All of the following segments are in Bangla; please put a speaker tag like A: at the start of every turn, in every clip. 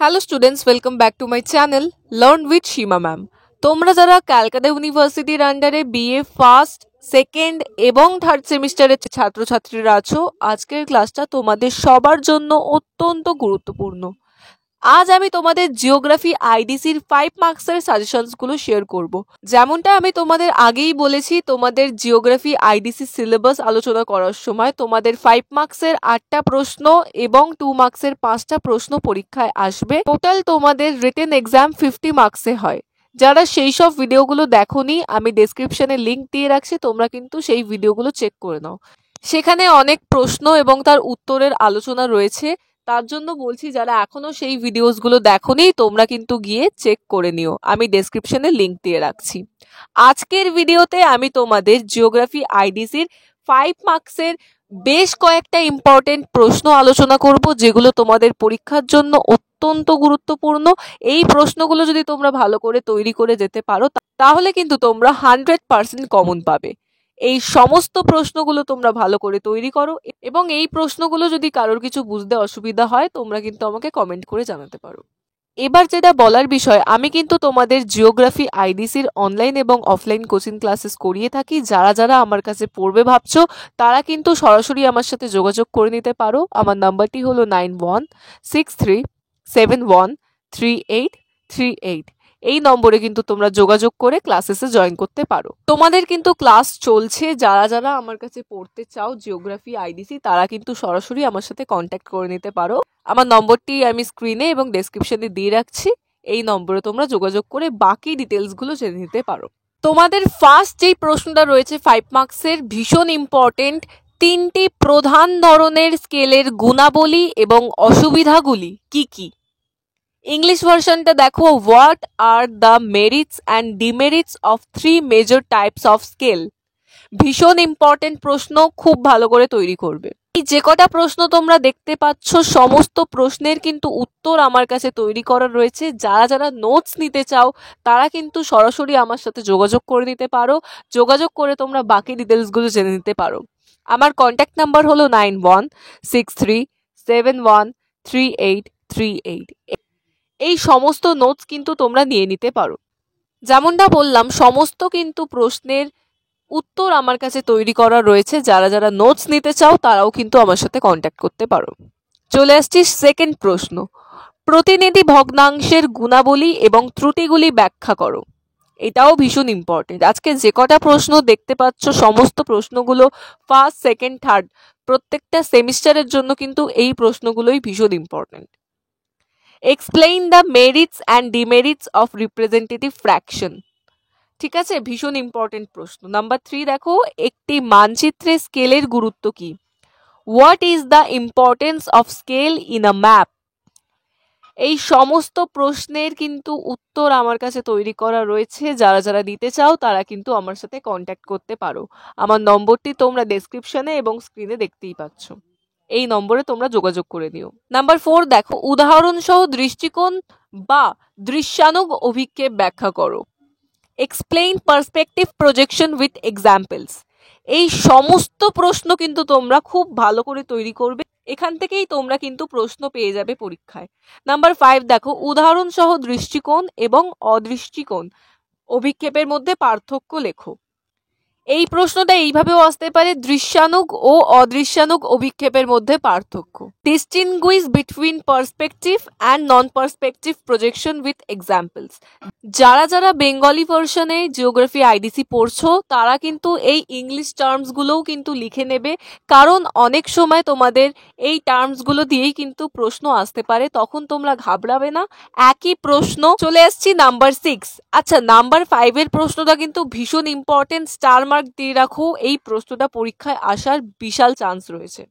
A: Hello students, welcome back to my channel learn with Seema ma'am. তোমরা যারা ক্যালকাটা ইউনিভার্সিটির আন্ডারে বিএ ফার্স্ট, সেকেন্ড এবং থার্ড সেমিস্টারের ছাত্রছাত্রীরা আছো, আজকের ক্লাসটা তোমাদের সবার জন্য অত্যন্ত গুরুত্বপূর্ণ। আজ আমি তোমাদের জিওগ্রাফি আইডিসির 5 মার্কসের সাজেশনসগুলো শেয়ার করব। যেমনটা আমি তোমাদের আগেই বলেছি, তোমাদের জিওগ্রাফি আইডিসি সিলেবাস আলোচনা করার সময় তোমাদের 5 মার্কসের 8টা প্রশ্ন এবং 2 মার্কসের 5টা প্রশ্ন পরীক্ষায় আসবে। টোটাল তোমাদের রিটেন এক্সাম 50 মার্কসে হয়। যারা সেই সব ভিডিওগুলো দেখোনি, আমি ডেসক্রিপশনে লিংক দিয়ে রাখছি, তোমরা কিন্তু সেই ভিডিওগুলো চেক করে নাও। সেখানে অনেক প্রশ্ন এবং তার উত্তরের আলোচনা রয়েছে। তার জন্য বলছি, যারা এখনো সেই ভিডিওসগুলো দেখোনি, তোমরা কিন্তু গিয়ে চেক করে নিও। আমি ডেসক্রিপশনে লিংক দিয়ে রাখছি। আজকের ভিডিওতে আমি তোমাদের জিওগ্রাফি আইডিসির 5 মার্কসের বেশ কয়েকটা ইম্পর্টেন্ট প্রশ্ন আলোচনা করব, যেগুলো তোমাদের পরীক্ষার জন্য অত্যন্ত গুরুত্বপূর্ণ। এই প্রশ্নগুলো যদি তোমরা ভালো করে তৈরি করে যেতে পারো, তাহলে কিন্তু তোমরা 100% কমন পাবে। এই সমস্ত প্রশ্নগুলো তোমরা ভালো করে তৈরি করো, এবং এই প্রশ্নগুলো যদি কারোর কিছু বুঝতে অসুবিধা হয়, তোমরা কিন্তু আমাকে কমেন্ট করে জানাতে পারো। এবার যেটা বলার বিষয়, আমি কিন্তু তোমাদের জিওগ্রাফি আইডিসির অনলাইন এবং অফলাইন কোচিং ক্লাসেস করিয়ে থাকি। যারা যারা আমার কাছে পড়বে ভাবছো, তারা কিন্তু সরাসরি আমার সাথে যোগাযোগ করে নিতে পারো। আমার নাম্বারটি হলো 9163713838। এই নম্বরে কিন্তু তোমরা যোগাযোগ করে ক্লাসেসে জয়েন করতে পারো। তোমাদের কিন্তু ক্লাস চলছে। যারা যারা আমার কাছে পড়তে চাও জিওগ্রাফি আইডিসি, তারা কিন্তু সরাসরি আমার সাথে কন্ট্যাক্ট করে নিতে পারো। আমার নম্বরটি আমি স্ক্রিনে এবং ডেসক্রিপশনে দিয়ে রাখছি। এই নম্বরে তোমরা যোগাযোগ করে বাকি ডিটেলসগুলো জেনে নিতে পারো। তোমাদের ফার্স্ট যেই প্রশ্নটা রয়েছে 5 মার্কসের, ভীষণ ইম্পর্টেন্ট। 3টি প্রধান ধরনের স্কেলের গুণাবলী এবং অসুবিধাগুলি কি কি? ইংলিশ ভার্সনটা দেখো, what are the merits and demerits of 3 major types of scale. ভীষণ ইম্পর্টেন্ট প্রশ্ন, খুব ভালো করে তৈরি করবে। এই যে কটা প্রশ্ন তোমরা দেখতে পাচ্ছ, সমস্ত প্রশ্নের কিন্তু উত্তর আমার কাছে তৈরি করা রয়েছে। যারা যারা নোটস নিতে চাও, তারা কিন্তু সরাসরি আমার সাথে যোগাযোগ করে নিতে পারো। যোগাযোগ করে তোমরা বাকি ডিটেলসগুলো জেনে নিতে পারো। আমার কন্ট্যাক্ট নাম্বার হলো 9163713838। এই সমস্ত নোটস কিন্তু তোমরা নিয়ে নিতে পারো। যেমনটা বললাম, সমস্ত কিন্তু প্রশ্নের উত্তর আমার কাছে তৈরি করা রয়েছে। যারা যারা নোটস নিতে চাও, তারাও কিন্তু আমার সাথে কন্ট্যাক্ট করতে পারো। চলে আসছি সেকেন্ড প্রশ্ন, প্রতিনিধি ভগ্নাংশের গুণাবলী এবং ত্রুটিগুলি ব্যাখ্যা করো। এটাও ভীষণ ইম্পর্টেন্ট। আজকে যে কটা প্রশ্ন দেখতে পাচ্ছ, সমস্ত প্রশ্নগুলো ফার্স্ট, সেকেন্ড, থার্ড প্রত্যেকটা সেমিস্টারের জন্য কিন্তু এই প্রশ্নগুলোই ভীষণ important. Explain the merits and demerits of representative fraction. ঠিক আছে, ভীষণ ইম্পর্টেন্ট প্রশ্ন। নাম্বার 3 দেখো, একটি মানচিত্রে স্কেলের গুরুত্ব কি? What is the importance of scale in a map? এই সমস্ত প্রশ্নের কিন্তু উত্তর আমার কাছে তৈরি করা রয়েছে। যারা যারা দিতে চাও, তারা কিন্তু আমার সাথে কন্ট্যাক্ট করতে পারো। আমার নম্বরটি তোমরা ডেসক্রিপশনে এবং স্ক্রিনে দেখতেই পাচ্ছ। এই নম্বরে তোমরা যোগাযোগ করে নিও। নাম্বার 4 দেখো, উদাহরণ সহ দৃষ্টিকোণ বা দৃশ্যানুগ অভিক্ষেপ ব্যাখ্যা করো। Explain perspective projection with examples. এই সমস্ত প্রশ্ন কিন্তু তোমরা খুব ভালো করে তৈরি করবে। এখান থেকেই তোমরা কিন্তু প্রশ্ন পেয়ে যাবে পরীক্ষায়। নাম্বার 5 দেখো, উদাহরণ সহ দৃষ্টিকোণ এবং অদৃষ্টিকোণ অভিক্ষেপের মধ্যে পার্থক্য লেখো। এই প্রশ্নটা এইভাবেও আসতে পারে, দৃশ্যানুগ ও অদৃশ্যানুগ অভিক্ষেপের মধ্যে পার্থক্য। Distinguish between perspective and non perspective projection with examples. যারা যারা বেঙ্গলি ভার্সনে জিওগ্রাফি আইডিসি পড়ছো, তারা কিন্তু এই ইংলিশ টার্মসগুলোও কিন্তু লিখে নেবে, কারণ অনেক সময় তোমাদের এই টার্মসগুলো দিয়েই কিন্তু প্রশ্ন আসতে পারে। তখন তোমরা ঘাবড়াবে না, একই প্রশ্ন। চলে আসছি নাম্বার 6। আচ্ছা, নাম্বার 5 এর প্রশ্নটা কিন্তু ভীষণ ইম্পর্টেন্ট, স্টার মার্ক দিয়ে রাখো। এই প্রশ্নটা পরীক্ষায় আসার বিশাল চান্স রয়েছে।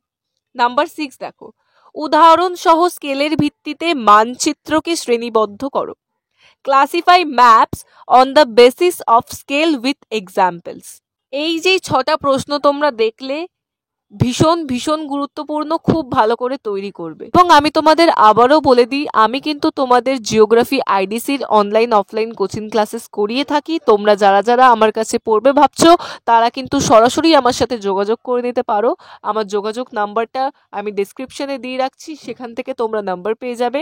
A: নাম্বার 6 দেখো, উদাহরণ সহ স্কেলের ভিত্তিতে মানচিত্রকে শ্রেণীবদ্ধ করো। Classify maps on the basis of scale with examples. এই যে 6টা প্রশ্ন তোমরা দেখলে, ভীষণ ভীষণ গুরুত্বপূর্ণ, খুব ভালো করে তৈরি করবে। এবং আমি তোমাদের আবারও বলে দিই, আমি কিন্তু তোমাদের জিওগ্রাফি আইডিসির অনলাইন অফলাইন কোচিং ক্লাসেস করিয়ে থাকি। তোমরা যারা যারা আমার কাছে পড়বে ভাবছো, তারা কিন্তু সরাসরি আমার সাথে যোগাযোগ করে নিতে পারো। আমার যোগাযোগ নাম্বারটা আমি ডেসক্রিপশনে দিয়ে রাখছি, সেখান থেকে তোমরা নাম্বার পেয়ে যাবে।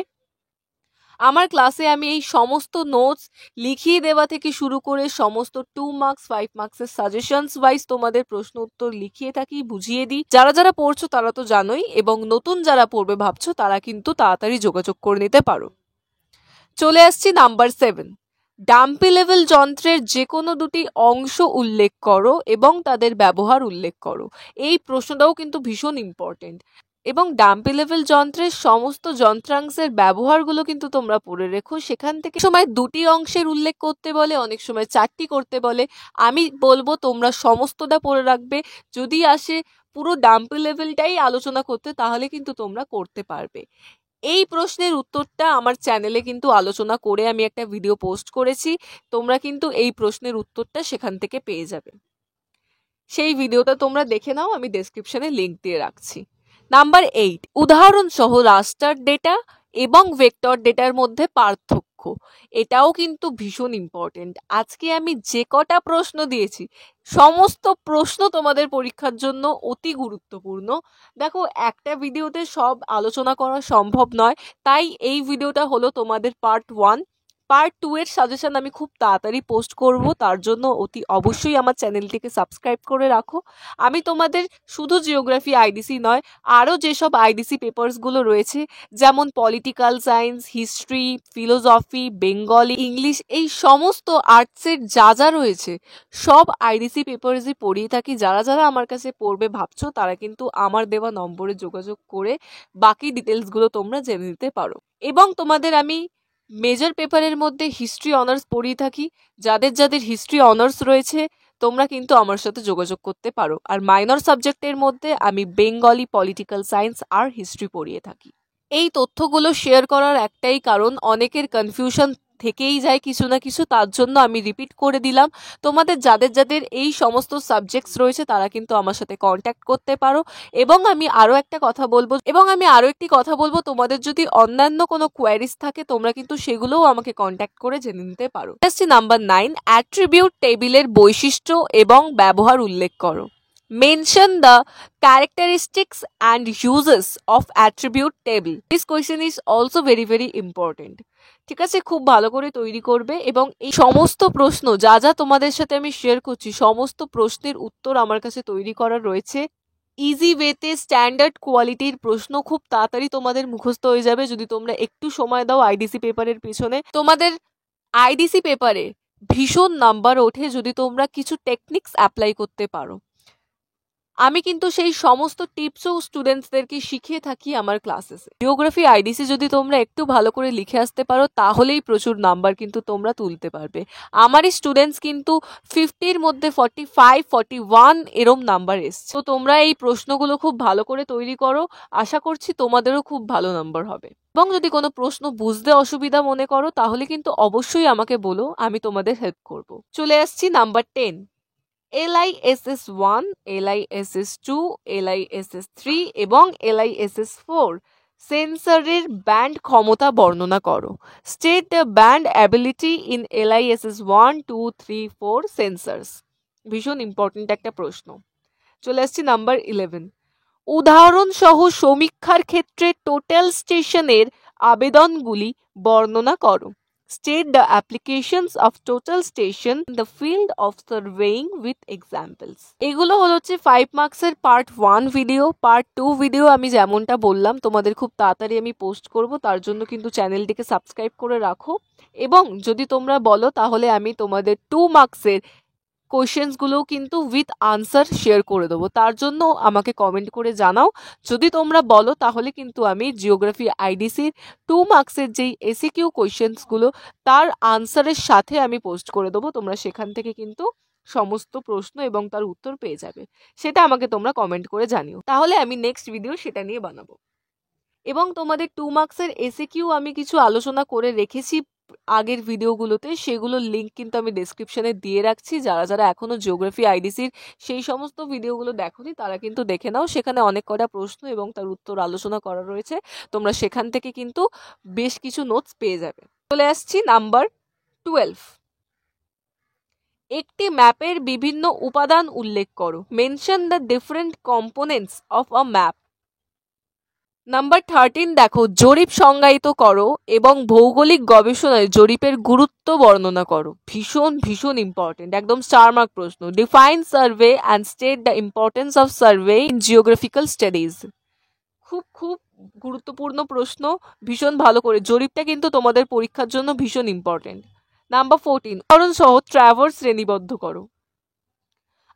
A: আমার ক্লাসে আমি এই সমস্ত নোটস লিখিয়ে দেওয়া থেকে শুরু করে সমস্ত 2 মার্কস 5 মার্কসের সাজেশনস ওয়াইজ তোমাদের প্রশ্ন উত্তর লিখিয়ে থাকি, বুঝিয়ে দিই। যারা যারা পড়ছো তারা তো জানোই, এবং নতুন যারা পড়বে ভাবছো তারা কিন্তু তাড়াতাড়ি যোগাযোগ করে নিতে পারো। চলে আসছি নাম্বার 7। ডাম্পি লেভেল যন্ত্রের যে কোনো দুটি অংশ উল্লেখ করো এবং তাদের ব্যবহার উল্লেখ করো। এই প্রশ্নটাও কিন্তু ভীষণ ইম্পর্টেন্ট। এবং ডাম্পি লেভেল যন্ত্রের সমস্ত যন্ত্রাংশের ব্যবহারগুলো কিন্তু তোমরা পড়ে রেখো। সেখান থেকে সময় দুটি অংশের উল্লেখ করতে বলে, অনেক সময় 4টি করতে বলে। আমি বলবো তোমরা সমস্তটা পড়ে রাখবে। যদি আসে পুরো ডাম্পি লেভেলটাই আলোচনা করতে, তাহলে কিন্তু তোমরা করতে পারবে। এই প্রশ্নের উত্তরটা আমার চ্যানেলে কিন্তু আলোচনা করে আমি একটা ভিডিও পোস্ট করেছি। তোমরা কিন্তু এই প্রশ্নের উত্তরটা সেখান থেকে পেয়ে যাবে। সেই ভিডিওটা তোমরা দেখে নাও, আমি ডেসক্রিপশনে লিংক দিয়ে রাখছি। নাম্বার 8, উদাহরণ সহ রাস্টার ডেটা এবং ভেক্টর ডেটার মধ্যে পার্থক্য। এটাও কিন্তু ভীষণ ইম্পর্টেন্ট। আজকে আমি যে কটা প্রশ্ন দিয়েছি, সমস্ত প্রশ্ন তোমাদের পরীক্ষার জন্য অতি গুরুত্বপূর্ণ। দেখো, একটা ভিডিওতে সব আলোচনা করা সম্ভব নয়, তাই এই ভিডিওটা হলো তোমাদের পার্ট 1। পার্ট 2 এর সাজেশন আমি খুব তাড়াতাড়ি পোস্ট করব, তার জন্য অতি অবশ্যই আমার চ্যানেলটিকে সাবস্ক্রাইব করে রাখো। আমি তোমাদের শুধু জিওগ্রাফি আইডিসি নয়, আরও যেসব আইডিসি পেপারসগুলো রয়েছে, যেমন political science, history, philosophy, Bengali, English, এই সমস্ত আর্টসের যা যা রয়েছে সব আইডিসি পেপারসই পড়িয়ে থাকি। যারা যারা আমার কাছে পড়বে ভাবছো তারা কিন্তু আমার দেওয়া নম্বরে যোগাযোগ করে বাকি ডিটেলসগুলো তোমরা জেনে নিতে পারো। এবং তোমাদের আমি মেজর পেপারের মধ্যে হিস্ট্রি অনার্স পড়িয়ে থাকি। যাদের যাদের হিস্ট্রি অনার্স রয়েছে তোমরা কিন্তু আমার সাথে যোগাযোগ করতে পারো। আর মাইনর সাবজেক্টের মধ্যে আমি বেঙ্গলি, পলিটিক্যাল সায়েন্স আর হিস্ট্রি পড়িয়ে থাকি। এই তথ্যগুলো শেয়ার করার একটাই কারণ, অনেকের কনফিউশন থেকেই যায় কিছু না কিছু, তার জন্য আমি রিপিট করে দিলাম। তোমাদের যাদের যাদের এই সমস্ত সাবজেক্টস রয়েছে তারা কিন্তু আমার সাথে কন্ট্যাক্ট করতে পারো। এবং আমি আরও একটি কথা বলবো, তোমাদের যদি অন্যান্য কোনো কোয়ারিজ থাকে তোমরা কিন্তু সেগুলোও আমাকে কন্ট্যাক্ট করে জেনে নিতে পারো। নাম্বার 9, অ্যাট্রিবিউট টেবিলের বৈশিষ্ট্য এবং ব্যবহার উল্লেখ করো। Mention the characteristics and uses of attribute table. This question is also very very important. ঠিক আছে, খুব ভালো করে তৈরি করবে। এবং এই সমস্ত প্রশ্ন যা যা তোমাদের সাথে আমি শেয়ার করছি, সমস্ত প্রশ্নের উত্তর আমার কাছে তৈরি করা রয়েছে। ইজি ওয়েতে স্ট্যান্ডার্ড কোয়ালিটির প্রশ্ন খুব তাড়াতাড়ি তোমাদের মুখস্থ হয়ে যাবে যদি তোমরা একটু সময় দাও আইডিসি পেপারের পিছনে। তোমাদের আইডিসি পেপারে ভীষণ নাম্বার ওঠে যদি তোমরা কিছু টেকনিক্স অ্যাপ্লাই করতে পারো। আমি কিন্তু সেই সমস্ত টিপসও স্টুডেন্টসদেরকে শিখিয়ে থাকি আমার ক্লাসেসে। জিওগ্রাফি আইডিসি যদি তোমরা একটু ভালো করে লিখে আসতে পারো তাহলেই প্রচুর নাম্বার কিন্তু তোমরা তুলতে পারবে। আমারই স্টুডেন্টস কিন্তু 50-র মধ্যে 45, 41 এরম নাম্বার এসছে। তো তোমরা এই প্রশ্নগুলো খুব ভালো করে তৈরি করো, আশা করছি তোমাদেরও খুব ভালো নাম্বার হবে। এবং যদি কোনো প্রশ্ন বুঝতে অসুবিধা মনে করো তাহলে কিন্তু অবশ্যই আমাকে বলো, আমি তোমাদের হেল্প করব। চলে আসছি নাম্বার 10, LISS 1, LISS 2, LISS 3 এবং LISS 4 সেন্সরের ব্যান্ড ক্ষমতা বর্ণনা করো। State the band ability in LISS 1, 2, 3, 4 sensors. ভীষণ ইম্পর্টেন্ট একটা প্রশ্ন। চলে আসছি নাম্বার 11, উদাহরণ সহ সমীক্ষার ক্ষেত্রে টোটাল স্টেশনের আবেদনগুলি বর্ণনা করো। State the applications of total station in the field of surveying with examples. এগুলো হচ্ছে 5 মার্কসের পার্ট 1 ভিডিও। পার্ট 2 ভিডিও আমি যেমনটা বললাম তোমাদের খুব তাড়াতাড়ি আমি পোস্ট করব, তার জন্য কিন্তু চ্যানেলটিকে সাবস্ক্রাইব করে রাখো। এবং যদি তোমরা বলো তাহলে আমি তোমাদের 2 মার্কসের কোয়েশ্চেন্সগুলোও কিন্তু উইথ আনসার শেয়ার করে দেবো, তার জন্য আমাকে কমেন্ট করে জানাও। যদি তোমরা বলো তাহলে কিন্তু আমি জিওগ্রাফি আইডিসির 2 মার্কসের যেই এসিকিউ কোয়েশ্চেন্সগুলো তার আনসারের সাথে আমি পোস্ট করে দেবো। তোমরা সেখান থেকে কিন্তু সমস্ত প্রশ্ন এবং তার উত্তর পেয়ে যাবে, সেটা আমাকে তোমরা কমেন্ট করে জানিও, তাহলে আমি নেক্সট ভিডিও সেটা নিয়ে বানাবো। এবং তোমাদের 2 মার্কসের এসিকিউ আমি কিছু আলোচনা করে রেখেছি আগের ভিডিওগুলোতে, সেগুলোর লিঙ্ক কিন্তু আমি ডেসক্রিপশনে দিয়ে রাখছি। যারা যারা এখনো জিওগ্রাফি আইডিসির সেই সমস্ত ভিডিওগুলো দেখোনি তারা কিন্তু দেখে নাও, সেখানে অনেক কটা প্রশ্ন এবং তার উত্তর আলোচনা করা রয়েছে। তোমরা সেখান থেকে কিন্তু বেশ কিছু নোটস পেয়ে যাবে। চলে আসছি নাম্বার 12, একটি ম্যাপের বিভিন্ন উপাদান উল্লেখ করো। Mention the different components of a map. Number 13 দেখো, জরিপ সংজ্ঞায়িত করো এবং ভৌগোলিক গবেষণায় জরিপের গুরুত্ব বর্ণনা করো। ভীষণ ভীষণ ইম্পর্টেন্ট, একদম স্টার মার্ক প্রশ্ন। Define survey and state the importance of survey in geographical studies. খুব খুব গুরুত্বপূর্ণ প্রশ্ন, ভীষণ ভালো করে। জরিপটা কিন্তু তোমাদের পরীক্ষার জন্য ভীষণ ইম্পর্টেন্ট। নাম্বার 14, উদাহরণ সহ ট্র্যাভার্স শ্রেণীবদ্ধ করো।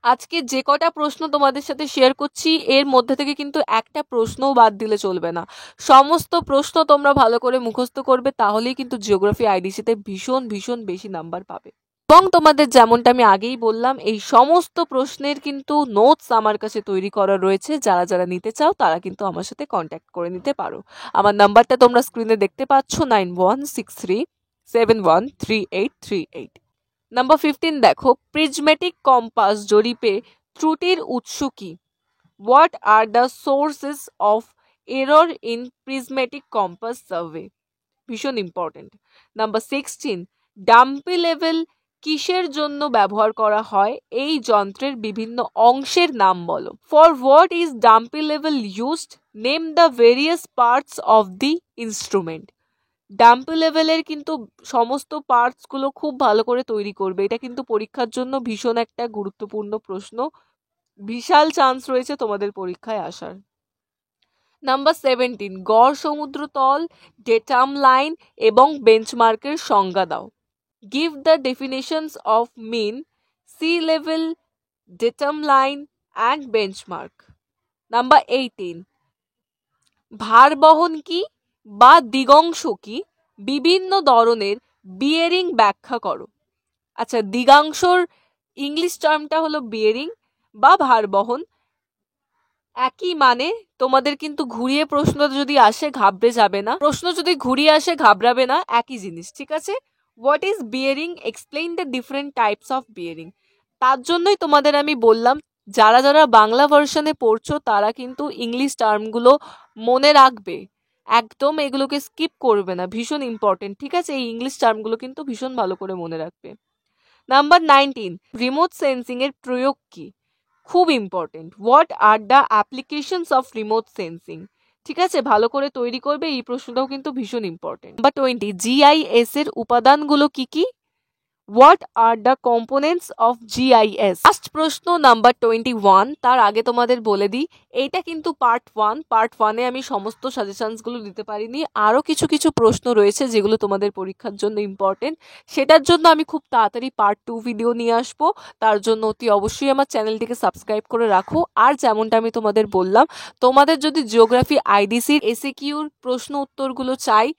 A: আজকে যে কটা প্রশ্ন তোমাদের সাথে শেয়ার করছি এর মধ্যে থেকে কিন্তু একটা প্রশ্নও বাদ দিলে চলবে না। সমস্ত প্রশ্ন তোমরা ভালো করে মুখস্থ করবে, তাহলেই কিন্তু জিওগ্রাফি আইডিসিতে ভীষণ ভীষণ বেশি নাম্বার পাবে। এবং তোমাদের যেমনটা আমি আগেই বললাম, এই সমস্ত প্রশ্নের কিন্তু নোটস আমার কাছে তৈরি করা রয়েছে। যারা যারা নিতে চাও তারা কিন্তু আমার সাথে কন্ট্যাক্ট করে নিতে পারো। আমার নাম্বারটা তোমরা স্ক্রিনে দেখতে পাচ্ছ, 9163713838। নাম্বার 15 দেখো, প্রিজমেটিক কম্পাস জরিপে ত্রুটির উৎস কি? What are the sources of error in prismatic compass survey? ভীষণ ইম্পর্টেন্ট। নাম্বার 16, ডাম্পি লেভেল কিসের জন্য ব্যবহার করা হয়? এই যন্ত্রের বিভিন্ন অংশের নাম বলো। For what is dumpy level used? Name the various parts of the instrument. Dumpy লেভেলের কিন্তু সমস্ত পার্টসগুলো খুব ভালো করে তৈরি করবে। এটা কিন্তু পরীক্ষার জন্য ভীষণ একটা গুরুত্বপূর্ণ প্রশ্ন, বিশাল চান্স রয়েছে তোমাদের পরীক্ষায় আসার। নাম্বার 17, গড় সমুদ্রতল, ডেটাম লাইন এবং বেঞ্চমার্কের সংজ্ঞা দাও। Give the definitions of mean, sea level, datum line and benchmark. Number 18, ভার বহন কি বা দিগংশ কি? বিভিন্ন ধরনের বিয়ারিং ব্যাখ্যা করো। আচ্ছা, দিগাংশর ইংলিশ টার্মটা হলো বিয়ারিং বা ভার বহন, একই মানে। তোমাদের কিন্তু ঘুরিয়ে প্রশ্ন যদি আসে ঘাবড়ে যাবে না, প্রশ্ন যদি ঘুরিয়ে আসে ঘাবড়াবে না, একই জিনিস, ঠিক আছে? What is bearing? Explain the different types of bearing. তার জন্যই তোমাদের আমি বললাম, যারা যারা বাংলা ভার্সনে পড়ছো তারা কিন্তু ইংলিশ টার্মগুলো মনে রাখবে, একদম এগুলোকে স্কিপ করবে না, ভীষণ ইম্পর্টেন্ট, ঠিক আছে? এই ইংলিশ টার্মগুলো কিন্তু ভীষণ ভালো করে মনে রাখবে। নাম্বার 19, রিমোট সেন্সিং এর প্রয়োগ কি? খুব important. What are the applications of remote sensing? ঠিক আছে, ভালো করে তৈরি করবে, এই প্রশ্নটাও কিন্তু ভীষণ ইম্পর্টেন্ট। নাম্বার 20, জিআইএস এর উপাদানগুলো কি কি? What are the components of GIS? Last প্রশ্ন নাম্বার 21। তার আগে তোমাদের বলে দিই, এইটা কিন্তু পার্ট 1। পার্ট 1-এ আমি সমস্ত সাজেশনসগুলো দিতে পারিনি, আরও কিছু কিছু প্রশ্ন রয়েছে যেগুলো তোমাদের পরীক্ষার জন্য ইম্পর্টেন্ট। সেটার জন্য আমি খুব তাড়াতাড়ি পার্ট 2 ভিডিও নিয়ে আসবো। তার জন্য অতি অবশ্যই আমার চ্যানেলটিকে সাবস্ক্রাইব করে রাখো। আর যেমনটা আমি তোমাদের বললাম, তোমাদের যদি জিওগ্রাফি আইডিসির এসএকিউর প্রশ্ন উত্তরগুলো চাই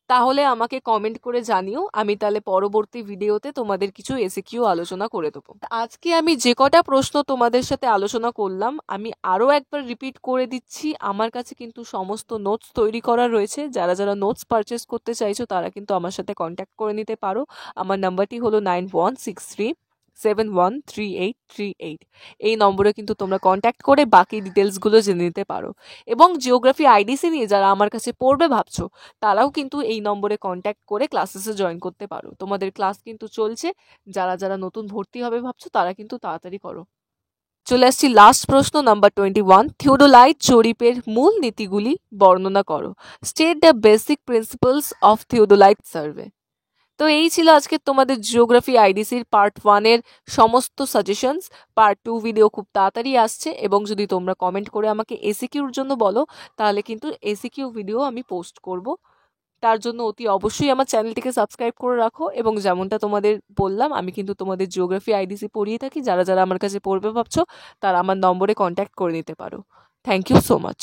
A: তাহলে আমাকে কমেন্ট করে জানিও, আমি তাহলে পরবর্তী ভিডিওতে তোমাদের কিছু এসএকিউ আলোচনা করে দেবো। আজকে আমি যে কটা প্রশ্ন তোমাদের সাথে আলোচনা করলাম আমি আরও একবার রিপিট করে দিচ্ছি। আমার কাছে কিন্তু সমস্ত নোটস তৈরি করা রয়েছে। যারা যারা নোটস পারচেস করতে চাইছো তারা কিন্তু আমার সাথে কন্ট্যাক্ট করে নিতে পারো। আমার নাম্বারটি হলো 9163713838। এই নম্বরে কিন্তু তোমরা কন্ট্যাক্ট করে বাকি ডিটেলসগুলো জেনে নিতে পারো। এবং জিওগ্রাফি আইডিসি নিয়ে যারা আমার কাছে পড়বে ভাবছো তারাও কিন্তু এই নম্বরে কন্ট্যাক্ট করে ক্লাসেসে জয়েন করতে পারো। তোমাদের ক্লাস কিন্তু চলছে, যারা যারা নতুন ভর্তি হবে ভাবছো তারা কিন্তু তাড়াতাড়ি করো। চলে আসছি লাস্ট প্রশ্ন, নাম্বার 21। থিওডোলাইট জরিপের মূল নীতিগুলি বর্ণনা করো। State the basic principles of theodolite survey. তো এই ছিল আজকে তোমাদের জিওগ্রাফি আইডিসির পার্ট 1-এর সমস্ত সাজেশনস। পার্ট 2 ভিডিও খুব তাড়াতাড়ি আসছে, এবং যদি তোমরা কমেন্ট করে আমাকে এসিকিউর জন্য বলো তাহলে কিন্তু এসিকিউ ভিডিও আমি পোস্ট করব। তার জন্য অতি অবশ্যই আমার চ্যানেলটিকে সাবস্ক্রাইব করে রাখো। এবং যেমনটা তোমাদের বললাম, আমি কিন্তু তোমাদের জিওগ্রাফি আইডিসি পড়িয়ে থাকি। যারা যারা আমার কাছে পড়বে ভাবছো তারা আমার নম্বরে কন্ট্যাক্ট করে নিতে পারো। Thank you so much.